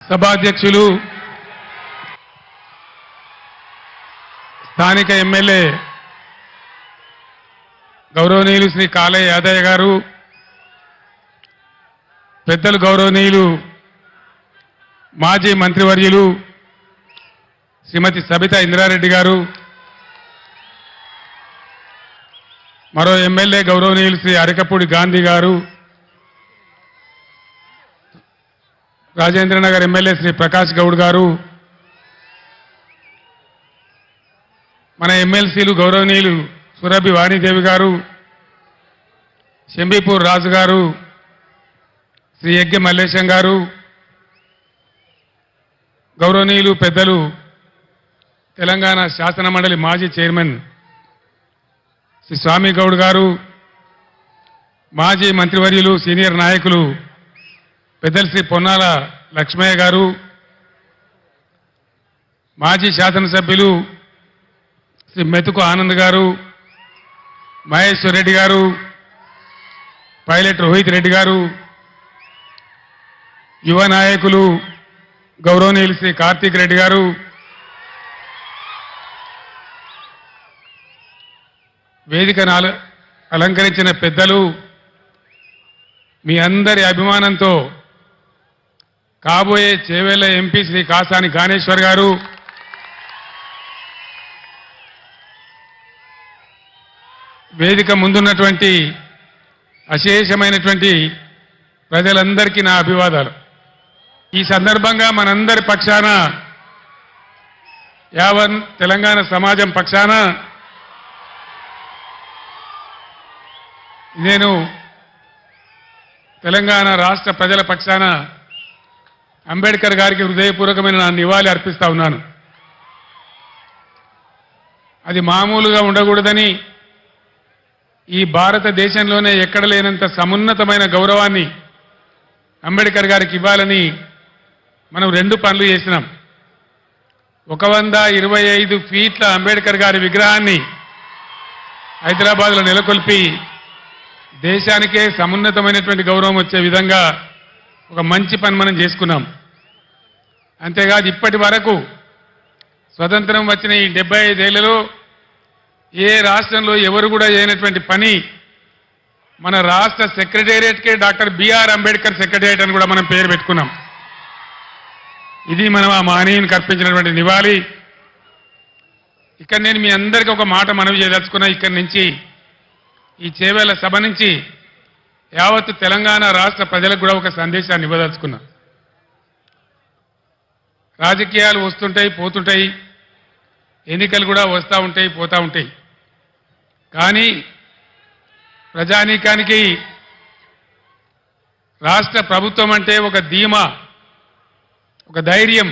సభాధ్యక్షులు స్థానిక ఎమ్మెల్యే గౌరవనీయులు శ్రీ కాళయ్య యాదయ్య గారు, పెద్దలు గౌరవనీయులు మాజీ మంత్రివర్యులు శ్రీమతి సబితా ఇంద్రారెడ్డి గారు, మరో ఎమ్మెల్యే గౌరవనీయులు శ్రీ అరకపూడి గాంధీ గారు, రాజేంద్రనగర్ ఎమ్మెల్యే శ్రీ ప్రకాష్ గౌడ్ గారు, మన ఎమ్మెల్సీలు గౌరవనీయులు సురభి వాణిదేవి గారు, శంబీపూర్ రాజు గారు, శ్రీ యజ్ఞ మల్లేశం గారు, గౌరవనీయులు పెద్దలు తెలంగాణ శాసన మండలి మాజీ చైర్మన్ శ్రీ స్వామి గౌడ్ గారు, మాజీ మంత్రివర్యులు సీనియర్ నాయకులు పెద్దలు శ్రీ పొన్నాల లక్ష్మయ్య గారు, మాజీ శాసనసభ్యులు శ్రీ మెతుకు ఆనంద్ గారు, మహేశ్వర్ రెడ్డి గారు, పైలట్ రోహిత్ రెడ్డి గారు, యువ నాయకులు గౌరవనీయులు శ్రీ కార్తీక్ రెడ్డి గారు, వేదికను అలంకరించిన పెద్దలు, మీ అందరి అభిమానంతో కాబోయే చేవేళ్ల ఎంపీ శ్రీ కాసాని గానేశ్వర్ గారు, వేదిక ముందున్నటువంటి అశేషమైనటువంటి ప్రజలందరికీ నా అభివాదాలు. ఈ సందర్భంగా మనందరి పక్షాన, యావన్ తెలంగాణ సమాజం పక్షాన నేను తెలంగాణ రాష్ట్ర ప్రజల పక్షాన అంబేద్కర్ గారికి హృదయపూర్వకమైన నా నివాళి అర్పిస్తా ఉన్నాను. అది మామూలుగా ఉండకూడదని, ఈ భారతదేశంలోనే ఎక్కడ లేనంత సమున్నతమైన గౌరవాన్ని అంబేద్కర్ గారికి ఇవ్వాలని మనం 2 పనులు చేసినాం. 125 ఫీట్ల అంబేద్కర్ గారి విగ్రహాన్ని హైదరాబాద్లో నెలకొల్పి దేశానికే సమున్నతమైనటువంటి గౌరవం వచ్చే విధంగా ఒక మంచి పని మనం చేసుకున్నాం. అంతేకాదు, ఇప్పటి వరకు స్వతంత్రం వచ్చిన ఈ 75 ఏళ్లలో ఏ రాష్ట్రంలో ఎవరు కూడా చేయనటువంటి పని మన రాష్ట్ర సెక్రటేరియట్కే డాక్టర్ బిఆర్ అంబేద్కర్ సెక్రటేరియట్ అని కూడా మనం పేరు పెట్టుకున్నాం. ఇది మనం ఆ మహనీయునికి అర్పించినటువంటి నివాళి. ఇక్కడ నేను మీ అందరికీ ఒక మాట మనవి చేయదలుచుకున్నా. ఇక్కడి నుంచి, ఈ చేవేళ్ల సభ నుంచి యావత్తు తెలంగాణ రాష్ట్ర ప్రజలకు కూడా ఒక సందేశాన్ని ఇవ్వదలుచుకున్నా. రాజకీయాలు వస్తుంటాయి, పోతుంటాయి, ఎన్నికలు కూడా వస్తూ ఉంటాయి, పోతూ ఉంటాయి. కానీ ప్రజానీకానికి రాష్ట్ర ప్రభుత్వం అంటే ఒక ధీమా, ఒక ధైర్యం,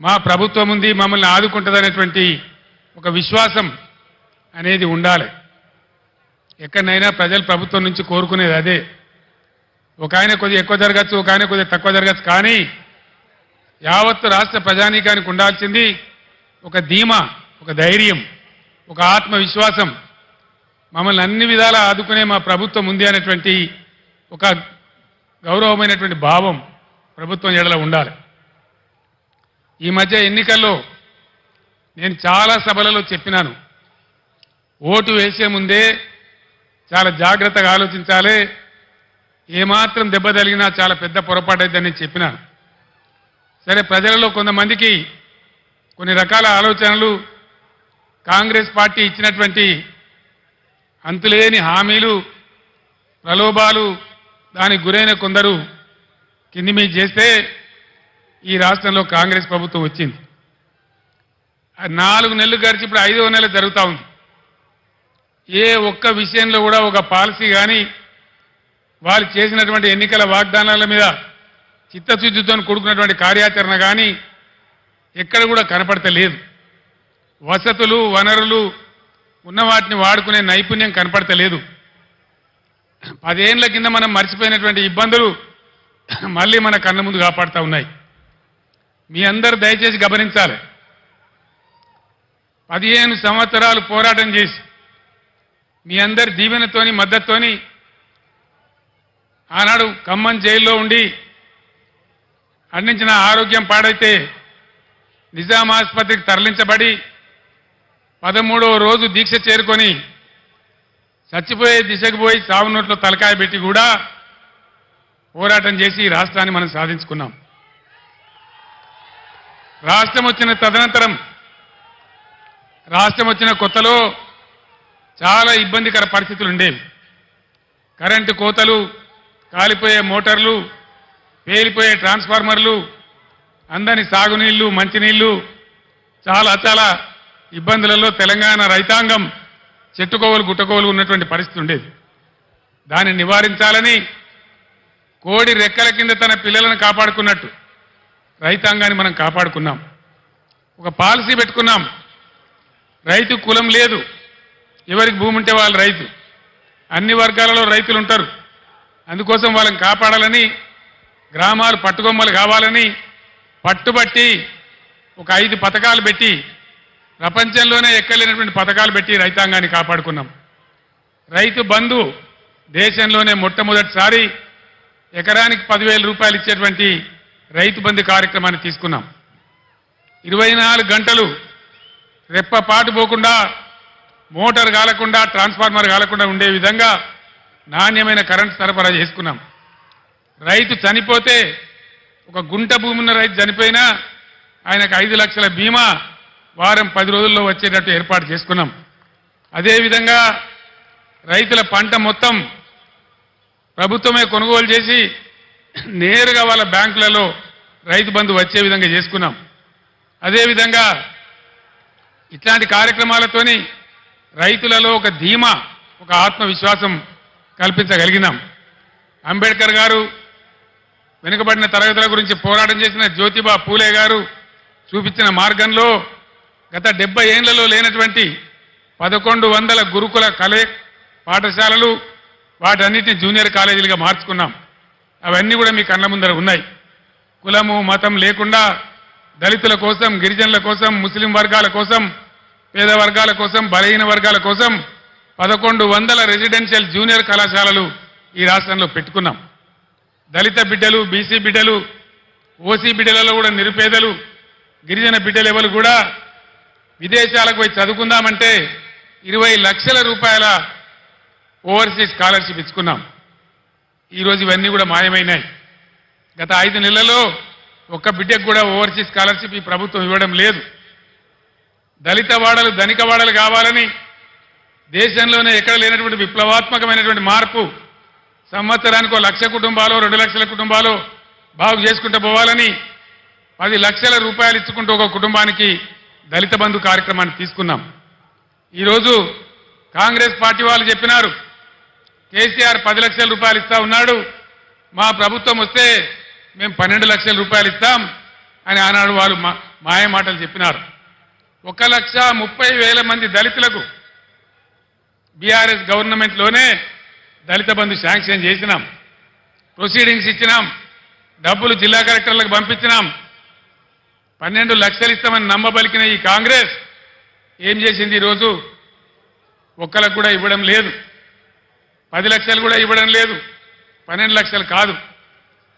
మా ప్రభుత్వం ఉంది, మమ్మల్ని ఆదుకుంటుందనేటువంటి ఒక విశ్వాసం అనేది ఉండాలి. ఎక్కడైనా ప్రజలు ప్రభుత్వం నుంచి కోరుకునేది అదే. ఒక ఆయన కొద్దిగా ఎక్కువ జరగచ్చు, ఒక ఆయన కొద్దిగా తక్కువ జరగచ్చు, కానీ యావత్తు రాష్ట్ర ప్రజానీకానికి ఉండాల్సింది ఒక ధీమా, ఒక ధైర్యం, ఒక ఆత్మవిశ్వాసం. మమ్మల్ని అన్ని విధాలా ఆదుకునే మా ప్రభుత్వం ఉంది అనేటువంటి ఒక గౌరవమైనటువంటి భావం ప్రభుత్వం ఎడల ఉండాలి. ఈ మధ్య ఎన్నికల్లో నేను చాలా సభలలో చెప్పినాను, ఓటు వేసే ముందే చాలా జాగ్రత్తగా ఆలోచించాలి, ఏమాత్రం దెబ్బ తగిలినా చాలా పెద్ద పొరపాటు అయిద్దని చెప్పినాను. సరే, ప్రజలలో కొంతమందికి కొన్ని రకాల ఆలోచనలు, కాంగ్రెస్ పార్టీ ఇచ్చినటువంటి అంతులేని హామీలు, ప్రలోభాలు, దానికి గురైన కొందరు కింది మీద చేస్తే ఈ రాష్ట్రంలో కాంగ్రెస్ ప్రభుత్వం వచ్చింది. 4 నెలలు గడిచి ఇప్పుడు 5వ నెల జరుగుతూ ఉంది. ఏ ఒక్క విషయంలో కూడా ఒక పాలసీ కానీ, వాళ్ళు చేసినటువంటి ఎన్నికల వాగ్దానాల మీద చిత్తశుద్ధితో కూడుకున్నటువంటి కార్యాచరణ కానీ ఎక్కడ కూడా కనపడతలేదు. వసతులు, వనరులు ఉన్న వాటిని వాడుకునే నైపుణ్యం కనపడతలేదు. 10 ఏళ్ల కింద మనం మర్చిపోయినటువంటి ఇబ్బందులు మళ్ళీ మన కళ్ళ ముందు కాపాడుతూ ఉన్నాయి. మీ అందరూ దయచేసి గమనించాలి. 15 సంవత్సరాలు పోరాటం చేసి మీ అందరి దీవెనతోని, మద్దతుతోని ఆనాడు ఖమ్మం జైల్లో ఉండి అందించిన ఆరోగ్యం పాడైతే నిజాం ఆసుపత్రికి తరలించబడి 13వ రోజు దీక్ష చేరుకొని చచ్చిపోయే దిశకు పోయి సావు నోట్లో తలకాయ పెట్టి కూడా పోరాటం చేసి ఈ రాష్ట్రాన్ని మనం సాధించుకున్నాం. రాష్ట్రం వచ్చిన కొత్తలో చాలా ఇబ్బందికర పరిస్థితులు ఉండేవి. కరెంటు కోతలు, కాలిపోయే మోటార్లు, పేలిపోయే ట్రాన్స్ఫార్మర్లు, అందని సాగునీళ్లు, మంచినీళ్లు, చాలా ఇబ్బందులలో తెలంగాణ రైతాంగం చెట్టుకోవలు గుట్టకోవలు ఉన్నటువంటి పరిస్థితి ఉండేది. దాన్ని నివారించాలని కోడి రెక్కల కింద తన పిల్లలను కాపాడుకున్నట్టు రైతాంగాన్ని మనం కాపాడుకున్నాం. ఒక పాలసీ పెట్టుకున్నాం. రైతు కులం లేదు, ఎవరికి భూమి ఉంటే వాళ్ళు రైతు. అన్ని వర్గాలలో రైతులు ఉంటారు. అందుకోసం వాళ్ళని కాపాడాలని, గ్రామాలు పట్టుకొమ్మలు కావాలని పట్టుబట్టి ఒక 5 పథకాలు పెట్టి, ప్రపంచంలోనే ఎక్కలేనటువంటి పథకాలు పెట్టి రైతాంగాన్ని కాపాడుకున్నాం. రైతు బంధు దేశంలోనే మొట్టమొదటిసారి ఎకరానికి 10,000 రూపాయలు ఇచ్చేటువంటి రైతు బంధు కార్యక్రమాన్ని తీసుకున్నాం. 24 గంటలు రెప్పపాటు పోకుండా, మోటార్ కాలకుండా, ట్రాన్స్ఫార్మర్ కాలకుండా ఉండే విధంగా నాణ్యమైన కరెంటు సరఫరా చేసుకున్నాం. రైతు చనిపోతే, ఒక గుంట భూమి ఉన్న రైతు చనిపోయినా ఆయనకు 5 లక్షల బీమా వారం 10 రోజుల్లో వచ్చేటట్టు ఏర్పాటు చేసుకున్నాం. అదేవిధంగా రైతుల పంట మొత్తం ప్రభుత్వమే కొనుగోలు చేసి నేరుగా వాళ్ళ బ్యాంకులలో రైతు బంధు వచ్చే విధంగా చేసుకున్నాం. అదేవిధంగా ఇట్లాంటి కార్యక్రమాలతోని రైతులలో ఒక ధీమా, ఒక ఆత్మవిశ్వాసం కల్పించగలిగినాం. అంబేద్కర్ గారు, వెనుకబడిన తరగతుల గురించి పోరాటం చేసిన జ్యోతిబా పూలే గారు చూపించిన మార్గంలో గత 70 ఏళ్లలో లేనటువంటి 1100 గురుకుల పాఠశాలలు, వాటన్నిటిని జూనియర్ కాలేజీలుగా మార్చుకున్నాం. అవన్నీ కూడా మీ కళ్ళ ముందర ఉన్నాయి. కులము మతం లేకుండా దళితుల కోసం, గిరిజనుల కోసం, ముస్లిం వర్గాల కోసం, పేద వర్గాల కోసం, బలహీన వర్గాల కోసం 1100 రెసిడెన్షియల్ జూనియర్ కళాశాలలు ఈ రాష్ట్రంలో పెట్టుకున్నాం. దళిత బిడ్డలు, బీసీ బిడ్డలు, ఓసీ బిడ్డలలో కూడా నిరుపేదలు, గిరిజన బిడ్డలు ఎవరు కూడా విదేశాలకు పోయి చదువుకుందామంటే 20 లక్షల రూపాయల ఓవర్సీస్ స్కాలర్షిప్ ఇచ్చుకున్నాం. ఈరోజు ఇవన్నీ కూడా మాయమైనాయి. గత 5 నెలల్లో ఒక్క బిడ్డకు కూడా ఓవర్సీస్ స్కాలర్షిప్ ఈ ప్రభుత్వం ఇవ్వడం లేదు. దళిత వాడలు ధనిక వాడలు కావాలని దేశంలోనే ఎక్కడ లేనటువంటి విప్లవాత్మకమైనటువంటి మార్పు, సంవత్సరానికి 1 లక్ష కుటుంబాలు, 2 లక్షల కుటుంబాలు బాగు చేసుకుంటూ పోవాలని 10 లక్షల రూపాయలు ఇచ్చుకుంటూ ఒక కుటుంబానికి దళిత బంధు కార్యక్రమాన్ని తీసుకున్నాం. ఈరోజు కాంగ్రెస్ పార్టీ వాళ్ళు చెప్పినారు, కేసీఆర్ 10 లక్షల రూపాయలు ఇస్తా ఉన్నాడు, మా ప్రభుత్వం వస్తే మేము 12 లక్షల రూపాయలు ఇస్తాం అని ఆనాడు వాళ్ళు మాయ మాటలు చెప్పినారు. 1,30,000 మంది దళితులకు బీఆర్ఎస్ గవర్నమెంట్లోనే దళిత బంధు శాంక్షన్ చేసినాం, ప్రొసీడింగ్స్ ఇచ్చినాం, డబ్బులు జిల్లా కలెక్టర్లకు పంపించినాం. 12 లక్షలు ఇస్తామని నమ్మబలికిన ఈ కాంగ్రెస్ ఏం చేసింది? ఈరోజు ఒక్కలకు కూడా ఇవ్వడం లేదు, 10 లక్షలు కూడా ఇవ్వడం లేదు, 12 లక్షలు కాదు.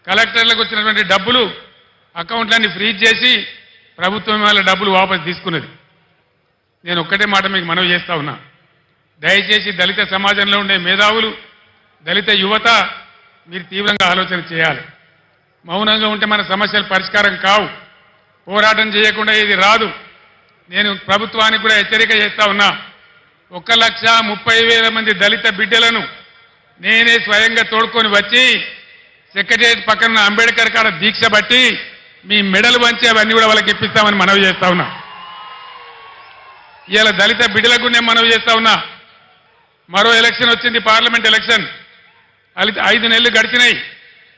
కలెక్టర్లకు వచ్చినటువంటి డబ్బులు అకౌంట్లన్నీ ఫ్రీజ్ చేసి ప్రభుత్వం వాళ్ళ డబ్బులు వాపసు తీసుకున్నది. నేను ఒక్కటే మాట మీకు మనవి చేస్తా ఉన్నా, దయచేసి దళిత సమాజంలో ఉండే మేధావులు, దళిత యువత మీరు తీవ్రంగా ఆలోచన చేయాలి. మౌనంగా ఉంటే మన సమస్యలు పరిష్కారం కావు. పోరాటం చేయకుండా ఇది రాదు. నేను ప్రభుత్వానికి కూడా హెచ్చరిక చేస్తా ఉన్నా, 1,30,000 మంది దళిత బిడ్డలను నేనే స్వయంగా తోడుకొని వచ్చి సెక్రటరియట్ పక్కన అంబేద్కర్ కాడ దీక్ష బట్టి మీ మెడలు వంచి అవన్నీ కూడా వాళ్ళకి ఇప్పిస్తామని మనవి చేస్తా ఉన్నా. ఇవాళ దళిత బిడ్డలకు నేను మనవి చేస్తా ఉన్నా, మరో ఎలక్షన్ వచ్చింది, పార్లమెంట్ ఎలక్షన్. 5 నెలలు గడిచినాయి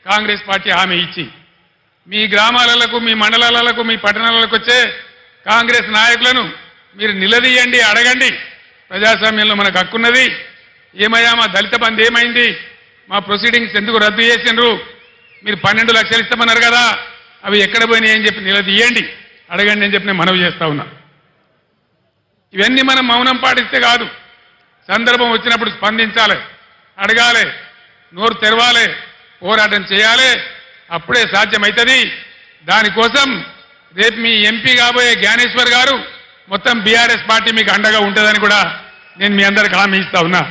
కాంగ్రెస్ పార్టీ హామీ ఇచ్చి. మీ గ్రామాలకు, మీ మండలాలకు, మీ పట్టణాలకు వచ్చే కాంగ్రెస్ నాయకులను మీరు నిలదీయండి, అడగండి. ప్రజాస్వామ్యంలో మనకు హక్కున్నది. ఏమయ్యా మా దళిత బంధు ఏమైంది? మా ప్రొసీడింగ్స్ ఎందుకు రద్దు చేసిండ్రు? మీరు 12 లక్షలు ఇస్తామన్నారు కదా, అవి ఎక్కడ పోయినాయి అని చెప్పి నిలదీయండి, అడగండి అని చెప్పి నేను మనవి చేస్తా ఉన్నా. ఇవన్నీ మనం మౌనం పాటిస్తే కాదు, సందర్భం వచ్చినప్పుడు స్పందించాలి, అడగాలి, నోరు తెరవాలి, పోరాటం చేయాలి. అప్పుడే సాధ్యమవుతుంది. దానికోసం రేపు మీ ఎంపీ కాబోయే జ్ఞానేశ్వర్ గారు మొత్తం బీఆర్ఎస్ పార్టీ మీకు అండగా ఉంటుందని కూడా నేను మీ అందరికి హామీ ఇస్తా ఉన్నా.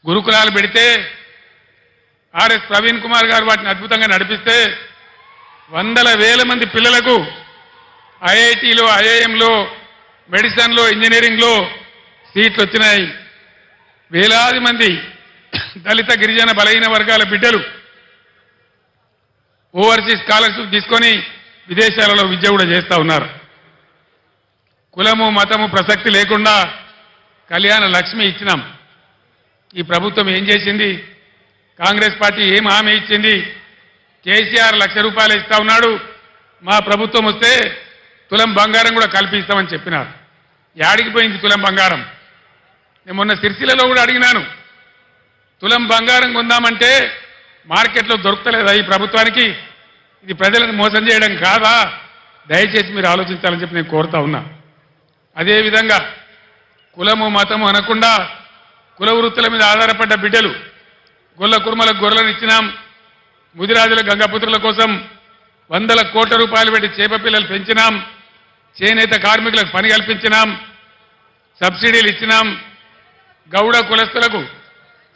గురుకులాలు పెడితే ఆర్ఎస్ ప్రవీణ్ కుమార్ గారు వాటిని అద్భుతంగా నడిపిస్తే వందల వేల మంది పిల్లలకు ఐఐటీలో, ఐఐఎంలో, మెడిసిన్లో, ఇంజనీరింగ్లో సీట్లు వచ్చినాయి. వేలాది మంది దళిత, గిరిజన, బలహీన వర్గాల బిడ్డలు ఓవర్సీస్ స్కాలర్షిప్ తీసుకొని విదేశాలలో విద్య కూడా చేస్తూ ఉన్నారు. కులము, మతము ప్రసక్తి లేకుండా కళ్యాణ లక్ష్మి ఇచ్చినాం. ఈ ప్రభుత్వం ఏం చేసింది? కాంగ్రెస్ పార్టీ ఏం హామీ ఇచ్చింది? కేసీఆర్ ₹1,00,000 ఇస్తా ఉన్నాడు, మా ప్రభుత్వం వస్తే తులం బంగారం కూడా కల్పిస్తామని చెప్పినారు. యాడికి పోయింది తులం బంగారం? నేను మొన్న సిరిసిల్లలో కూడా అడిగినాను, తులం బంగారం కొందామంటే మార్కెట్లో దొరుకుతలేదా ఈ ప్రభుత్వానికి? ఇది ప్రజలను మోసం చేయడం కాదా? దయచేసి మీరు ఆలోచించాలని చెప్పి నేను కోరుతా ఉన్నా. అదేవిధంగా కులము, మతము అనకుండా కుల వృత్తుల మీద ఆధారపడ్డ బిడ్డలు, గొల్ల కుర్మలకు గొర్రెలను ఇచ్చినాం. ముదిరాజుల, గంగపుత్రుల కోసం వందల కోట్ల రూపాయలు పెట్టి చేప పిల్లలు పెంచినాం. చేనేత కార్మికులకు పని కల్పించినాం. సబ్సిడీలు ఇచ్చినాం. గౌడ కులస్తులకు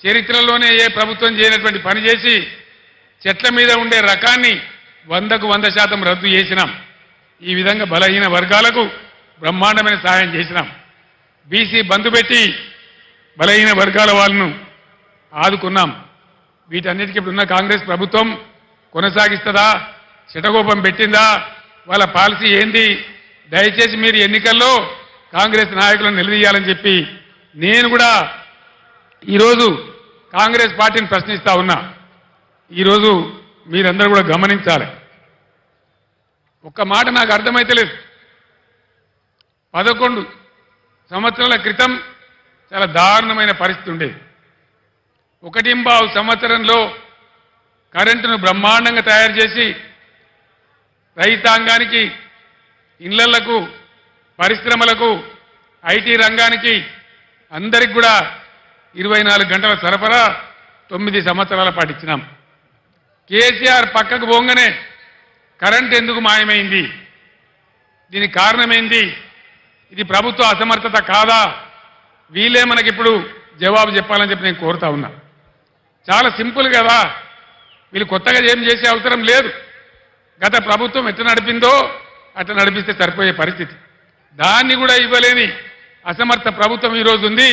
చరిత్రలోనే ఏ ప్రభుత్వం చేయనటువంటి పని చేసి చెట్ల మీద ఉండే రకాన్ని 100కు 100% రద్దు చేసినాం. ఈ విధంగా బలహీన వర్గాలకు బ్రహ్మాండమైన సహాయం చేసినాం. బీసీ బంధు పెట్టి బలహీన వర్గాల వాళ్ళను ఆదుకున్నాం. వీటన్నిటికీ ఇప్పుడున్న కాంగ్రెస్ ప్రభుత్వం కొనసాగిస్తుందా? శటగోపం పెట్టిందా? వాళ్ళ పాలసీ ఏంది? దయచేసి మీరు ఎన్నికల్లో కాంగ్రెస్ నాయకులను నిలదీయాలని చెప్పి నేను కూడా ఈరోజు కాంగ్రెస్ పార్టీని ప్రశ్నిస్తా ఉన్నా. ఈరోజు మీరందరూ కూడా గమనించాలి. ఒక్క మాట నాకు అర్థమైతలేదు. 11 సంవత్సరాల క్రితం చాలా దారుణమైన పరిస్థితి ఉండేది. 1.5 సంవత్సరంలో కరెంటును బ్రహ్మాండంగా తయారు చేసి రైతాంగానికి, ఇళ్లకు, పరిశ్రమలకు, ఐటీ రంగానికి అందరికి కూడా 24 గంటల సరఫరా 9 సంవత్సరాల పాటు ఇచ్చినాం. కేసీఆర్ పక్కకు పోగానే కరెంట్ ఎందుకు మాయమైంది? దీనికి కారణమైంది? ఇది ప్రభుత్వ అసమర్థత కాదా? వీళ్ళే మనకిప్పుడు జవాబు చెప్పాలని చెప్పి నేను కోరుతా ఉన్నా. చాలా సింపుల్ కదా, వీళ్ళు కొత్తగా ఏం చేసే అవసరం లేదు. గత ప్రభుత్వం ఎట్లా నడిపిందో అట్లా నడిపిస్తే సరిపోయే పరిస్థితి. దాన్ని కూడా ఇవ్వలేని అసమర్థ ప్రభుత్వం ఈరోజు ఉంది.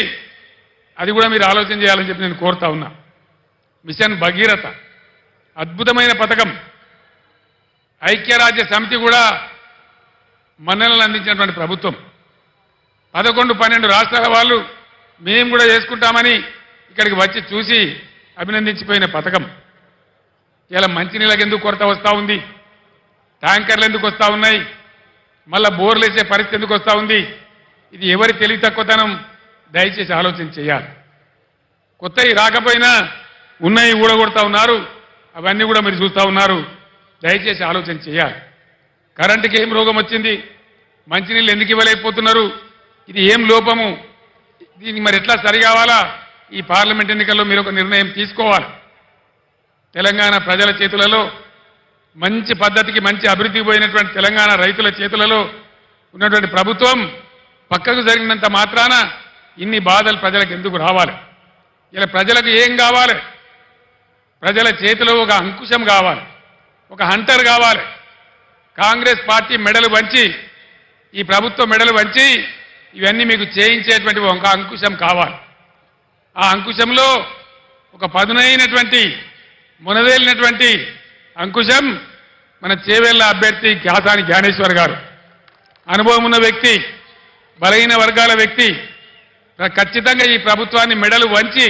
అది కూడా మీరు ఆలోచన చేయాలని చెప్పి నేను కోరుతా ఉన్నా. మిషన్ భగీరథ అద్భుతమైన పథకం. ఐక్యరాజ్య సమితి కూడా మన్ననలు అందించినటువంటి ప్రభుత్వం. 11-12 రాష్ట్రాల వాళ్ళు మేము కూడా చేసుకుంటామని ఇక్కడికి వచ్చి చూసి అభినందించిపోయిన పథకం. ఇలా మంచినీళ్ళకి ఎందుకు కొరత వస్తూ ఉంది? ట్యాంకర్లు ఎందుకు వస్తూ ఉన్నాయి? మళ్ళా బోర్లు వేసే పరిస్థితి ఎందుకు వస్తూ ఉంది? ఇది ఎవరి తెలివి తక్కువతనం? దయచేసి ఆలోచన చేయాలి. కొత్తవి రాకపోయినా ఉన్నాయి ఊడగొడతా ఉన్నారు. అవన్నీ కూడా మీరు చూస్తూ ఉన్నారు. దయచేసి ఆలోచన చేయాలి. కరెంటుకి ఏం రోగం వచ్చింది? మంచినీళ్ళు ఎందుకు ఇవ్వలేకపోతున్నారు? ఇది ఏం లోపము? దీనికి మరి ఎట్లా సరి కావాలా? ఈ పార్లమెంట్ ఎన్నికల్లో మీరు ఒక నిర్ణయం తీసుకోవాలి. తెలంగాణ ప్రజల చేతులలో మంచి పద్ధతికి, మంచి అభివృద్ధికి పోయినటువంటి తెలంగాణ రైతుల చేతులలో ఉన్నటువంటి ప్రభుత్వం పక్కకు జరిగినంత మాత్రాన ఇన్ని బాధలు ప్రజలకు ఎందుకు రావాలి? ఇలా ప్రజలకు ఏం కావాలి? ప్రజల చేతిలో ఒక అంకుశం కావాలి, ఒక హంటర్ కావాలి. కాంగ్రెస్ పార్టీ మెడలు వంచి, ఈ ప్రభుత్వం మెడలు వంచి ఇవన్నీ మీకు చేయించేటువంటి ఒక అంకుశం కావాలి. ఆ అంకుశంలో ఒక పదునైనటువంటి, మునదేలినటువంటి అంకుశం మన చేవెళ్ల అభ్యర్థి కాసాని జ్ఞానేశ్వర్ గారు. అనుభవం ఉన్న వ్యక్తి, బలహీన వర్గాల వ్యక్తి. ఖచ్చితంగా ఈ ప్రభుత్వాన్ని మెడలు వంచి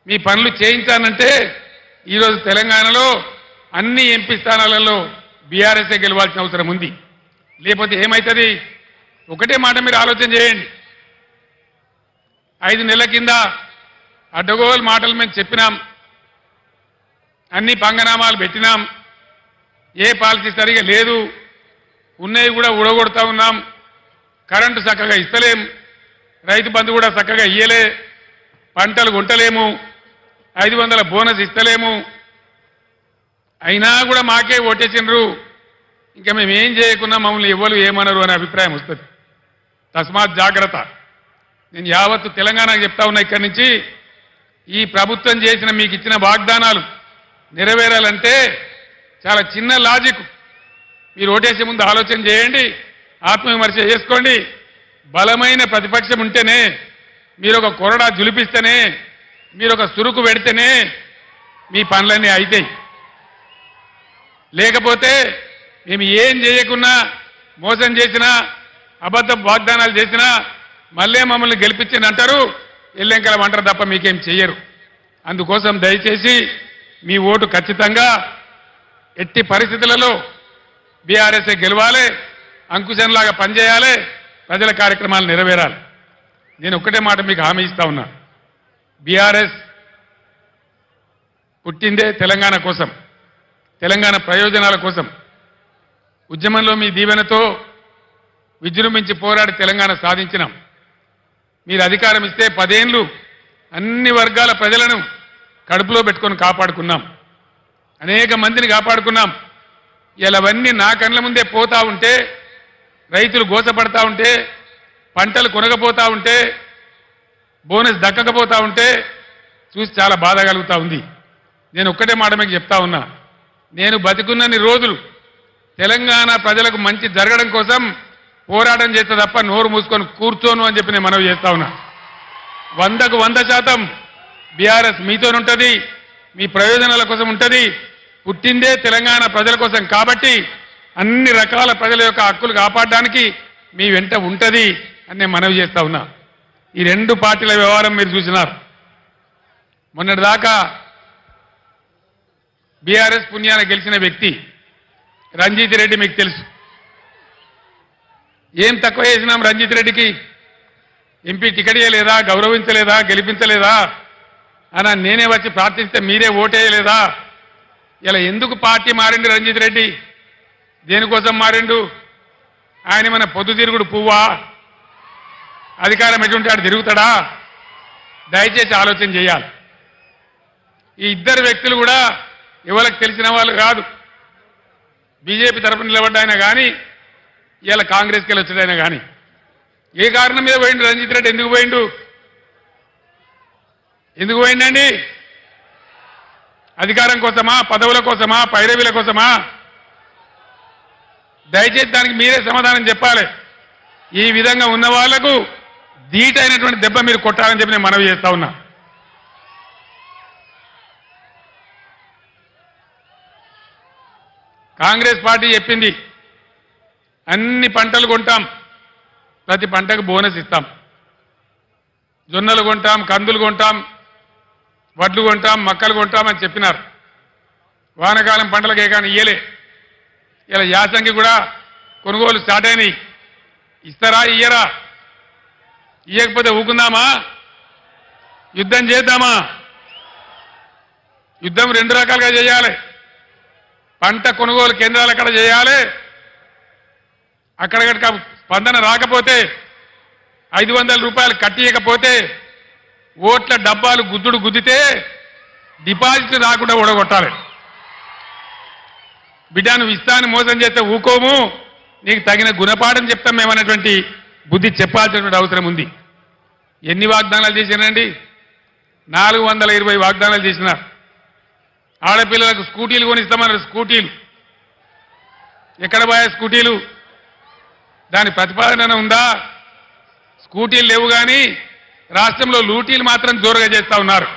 మీ పనులు చేయించానంటే ఈరోజు తెలంగాణలో అన్ని ఎంపీ స్థానాలలో బీఆర్ఎస్ఏ గెలవాల్సిన అవసరం ఉంది. లేకపోతే ఏమవుతుంది? ఒకటే మాట మీరు ఆలోచన చేయండి. 5 నెలల కింద అడ్డగోలు మాటలు మేము చెప్పినాం, అన్ని పంగనామాలు పెట్టినాం, ఏ పాలసీ సరిగా లేదు, ఉన్నవి కూడా ఊడగొడతా ఉన్నాం, కరెంటు చక్కగా ఇస్తలేం, రైతు బంధు కూడా చక్కగా ఇయ్యలే, పంటలు కొంటలేము, 500 బోనస్ ఇస్తలేము, అయినా కూడా మాకే ఓటేసిండ్రు, ఇంకా మేము ఏం చేయకున్నా మమ్మల్ని ఎవరు ఏమనరు అనే అభిప్రాయం వస్తుంది. తస్మాత్ జాగ్రత్త. నేను యావత్తు తెలంగాణకు చెప్తా ఉన్నా, ఇక్కడి నుంచి ఈ ప్రభుత్వం చేసిన మీకు ఇచ్చిన వాగ్దానాలు నెరవేరాలంటే చాలా చిన్న లాజిక్. మీరు ఓటేసే ముందు ఆలోచన చేయండి, ఆత్మవిమర్శ చేసుకోండి. బలమైన ప్రతిపక్షం ఉంటేనే, మీరు ఒక కొరడా జులిపిస్తేనే, మీరు ఒక సురుకు పెడితేనే మీ పనులన్నీ అవుతాయి. లేకపోతే మేము ఏం చేయకున్నా, మోసం చేసినా, అబద్ధ వాగ్దానాలు చేసినా మళ్ళీ మమ్మల్ని గెలిపించండి అంటారు, ఎల్లెంకలం అంటారు తప్ప మీకేం చెయ్యరు. అందుకోసం దయచేసి మీ ఓటు ఖచ్చితంగా ఎట్టి పరిస్థితులలో బీఆర్ఎస్ఏ గెలవాలి, అంకుశంలాగా పనిచేయాలి, ప్రజల కార్యక్రమాలు నెరవేరాలి. నేను ఒక్కటే మాట మీకు హామీ ఇస్తా ఉన్నా, బీఆర్ఎస్ పుట్టిందే తెలంగాణ కోసం, తెలంగాణ ప్రయోజనాల కోసం. ఉద్యమంలో మీ దీవెనతో విజృంభించి పోరాడి తెలంగాణ సాధించినాం. మీరు అధికారం ఇస్తే 10 ఏళ్లు అన్ని వర్గాల ప్రజలను కడుపులో పెట్టుకొని కాపాడుకున్నాం, అనేక మందిని కాపాడుకున్నాం. ఇలా అవన్నీ నా కళ్ళ ముందే పోతా ఉంటే, రైతులు గోసపడతా ఉంటే, పంటలు కొనకపోతా ఉంటే, బోనస్ దక్కకపోతా ఉంటే చూసి చాలా బాధ కలుగుతా ఉంది. నేను ఒక్కటే మాట మీకు చెప్తా ఉన్నా, నేను బతికున్నన్ని రోజులు తెలంగాణ ప్రజలకు మంచి జరగడం కోసం పోరాటం చేస్తే తప్ప నోరు మూసుకొని కూర్చోను అని చెప్పి నేను మనవి చేస్తా ఉన్నా. 100కు 100% బీఆర్ఎస్ మీతోనుంటది, మీ ప్రయోజనాల కోసం ఉంటుంది. పుట్టిందే తెలంగాణ ప్రజల కోసం కాబట్టి అన్ని రకాల ప్రజల యొక్క హక్కులు కాపాడడానికి మీ వెంట ఉంటుంది అని నేను మనవి చేస్తా ఉన్నా. ఈ 2 పార్టీల వ్యవహారం మీరు చూసినారు. మొన్నటిదాకా బీఆర్ఎస్ పుణ్యాన గెలిచిన వ్యక్తి రంజిత్ రెడ్డి మీకు తెలుసు. ఏం తక్కువ చేసినాం రంజిత్ రెడ్డికి? ఎంపీ టికెట్ ఇవ్వలేదా, గౌరవించలేదా, గెలిపించలేదా అని నేనే వచ్చి ప్రార్థిస్తే మీరే ఓటేయలేదా? ఇలా ఎందుకు పార్టీ మారిండు రంజిత్ రెడ్డి? దేనికోసం మారిండు? ఆయన మన పొద్దుతిరుగుడు పువ్వా? అధికారం ఎటువంటి ఆడు తిరుగుతాడా? దయచేసి ఆలోచన చేయాలి. ఈ ఇద్దరు వ్యక్తులు కూడా ఎవరికి తెలిసిన వాళ్ళు కాదు. బీజేపీ తరఫున నిలబడ్డాయినా కానీ, ఇలా కాంగ్రెస్కి వెళ్ళి వచ్చాడైనా కానీ, ఏ కారణం మీద పోయిండు రంజిత్ రెడ్డి? ఎందుకు పోయిండు? ఎందుకు పోయిండండి? అధికారం కోసమా, పదవుల కోసమా, పైరవీల కోసమా? దయచేసి దానికి మీరే సమాధానం చెప్పాలి. ఈ విధంగా ఉన్న వాళ్లకు ధీటైనటువంటి దెబ్బ మీరు కొట్టాలని చెప్పి నేను మనవి చేస్తా ఉన్నా. కాంగ్రెస్ పార్టీ చెప్పింది అన్ని పంటలు కొంటాం, ప్రతి పంటకు బోనస్ ఇస్తాం. జొన్నలు కొంటాం, కందులు కొంటాం, వడ్లు కొంటాం, మక్కలు కొంటాం అని చెప్పినారు. వానకాలం పంటలకు ఏ కానీ ఇయ్యలే. ఇలా యాసంగి కూడా కొనుగోలు స్టార్ట్ అయినాయి. ఇస్తారా, ఇయ్యరా? ఇయ్యకపోతే ఊకుందామా? యుద్ధం చేద్దామా? యుద్ధం 2 రకాలుగా చేయాలి. పంట కొనుగోలు కేంద్రాలు అక్కడ చేయాలి. అక్కడక్కడ స్పందన రాకపోతే 500 రూపాయలు కట్టియకపోతే ఓట్ల డబ్బాలు గుద్దుడు గుద్దితే డిపాజిట్ రాకుండా ఓడగొట్టాలి. బిడ్డ నువ్వు ఇస్తాను మోసం చేస్తే ఊకోము, నీకు తగిన గుణపాఠం చెప్తాం మేమనేటువంటి బుద్ధి చెప్పాల్సినటువంటి అవసరం ఉంది. ఎన్ని వాగ్దానాలు చేసినారండి? 420 వాగ్దానాలు చేసినారు. ఆడపిల్లలకు స్కూటీలు కొనిస్తామన్నారు. స్కూటీలు ఎక్కడ పోయా? స్కూటీలు దాని ప్రతిపాదన ఉందా? స్కూటీలు లేవు. కానీ రాష్ట్రంలో లూటీలు మాత్రం జోరుగా చేస్తా ఉన్నారు.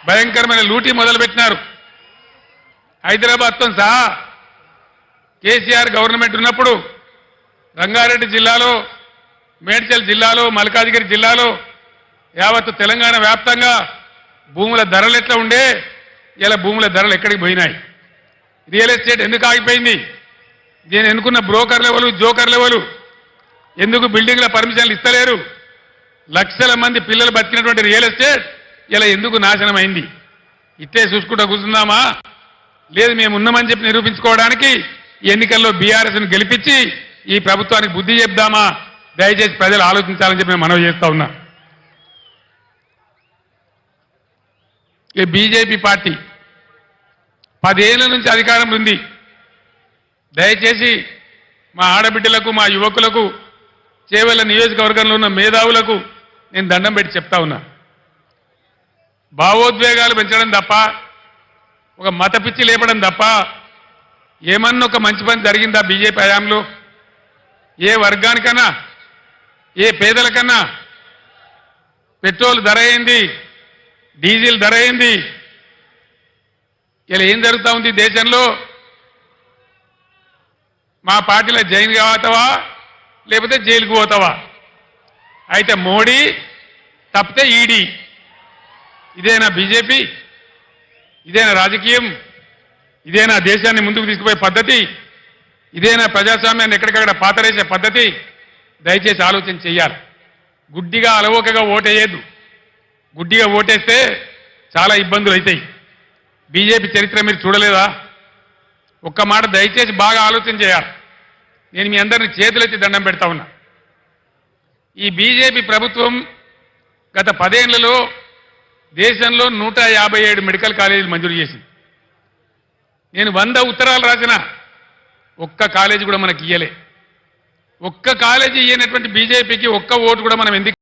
భయంకరమైన లూటీ మొదలుపెట్టినారు. హైదరాబాద్తో సహా కేసీఆర్ గవర్నమెంట్ ఉన్నప్పుడు రంగారెడ్డి జిల్లాలో, మేడ్చల్ జిల్లాలో, మల్కాజిగిరి జిల్లాలో, యావత్తు తెలంగాణ వ్యాప్తంగా భూముల ధరలు ఎట్లా ఉండే, ఇలా భూముల ధరలు ఎక్కడికి పోయినాయి? రియల్ ఎస్టేట్ ఎందుకు ఆగిపోయింది? దీని ఎన్నుకున్న బ్రోకర్ లెవెలు, జోకర్ లెవెలు ఎందుకు బిల్డింగ్ల పర్మిషన్లు ఇస్తలేరు? లక్షల మంది పిల్లలు బతికినటువంటి రియల్ ఎస్టేట్ ఇలా ఎందుకు నాశనం అయింది? ఇట్టే చూసుకుంటూ కూర్చుందామా? లేదు, మేము ఉన్నామని చెప్పి నిరూపించుకోవడానికి ఎన్నికల్లో బీఆర్ఎస్ను గెలిపించి ఈ ప్రభుత్వానికి బుద్ధి చెప్దామా? దయచేసి ప్రజలు ఆలోచించాలని చెప్పి నేను మనవి చేస్తా ఉన్నా. ఈ బీజేపీ పార్టీ 10 ఏళ్ల నుంచి అధికారంలో ఉంది. దయచేసి మా ఆడబిడ్డలకు, మా యువకులకు, చేవెళ్ల నియోజకవర్గంలో ఉన్న మేధావులకు నేను దండం పెట్టి చెప్తా ఉన్నా. భావోద్వేగాలు పెంచడం తప్ప, ఒక మత పిచ్చి లేపడం తప్ప ఏమన్నా ఒక మంచి పని జరిగిందా బీజేపీ హయాంలో? ఏ వర్గానికన్నా, ఏ పేదలకన్నా పెట్రోల్ ధర ఏంది, డీజిల్ ధర ఏంది? ఇలా ఏం జరుగుతూ ఉంది దేశంలో? మా పార్టీలో జైలు కావతావా లేకపోతే జైలుకు పోతావా? అయితే మోడీ తప్పితే ఈడీ. ఇదేనా బీజేపీ? ఇదేనా రాజకీయం? ఇదేనా దేశాన్ని ముందుకు తీసుకుపోయే పద్ధతి? ఇదేనా ప్రజాస్వామ్యాన్ని ఎక్కడికక్కడ పాతరేసే పద్ధతి? దయచేసి ఆలోచన చెయ్యాలి. గుడ్డిగా అలవోకగా ఓటేయద్దు. గుడ్డిగా ఓటేస్తే చాలా ఇబ్బందులు అవుతాయి. బీజేపీ చరిత్ర మీరు చూడలేదా? ఒక్క మాట దయచేసి బాగా ఆలోచన చేయాలి. నేను మీ అందరినీ చేతులెత్తి దండం పెడతా ఉన్నా. ఈ బీజేపీ ప్రభుత్వం గత 10 ఏళ్లలో దేశంలో 157 మెడికల్ కాలేజీలు మంజూరు చేసింది. నేను 100 ఉత్తరాలు రాసిన, ఒక్క కాలేజీ కూడా మనకి ఇయ్యలే. ఒక్క కాలేజీ ఇయ్యనటువంటి బీజేపీకి ఒక్క ఓటు కూడా మనం ఎందుకు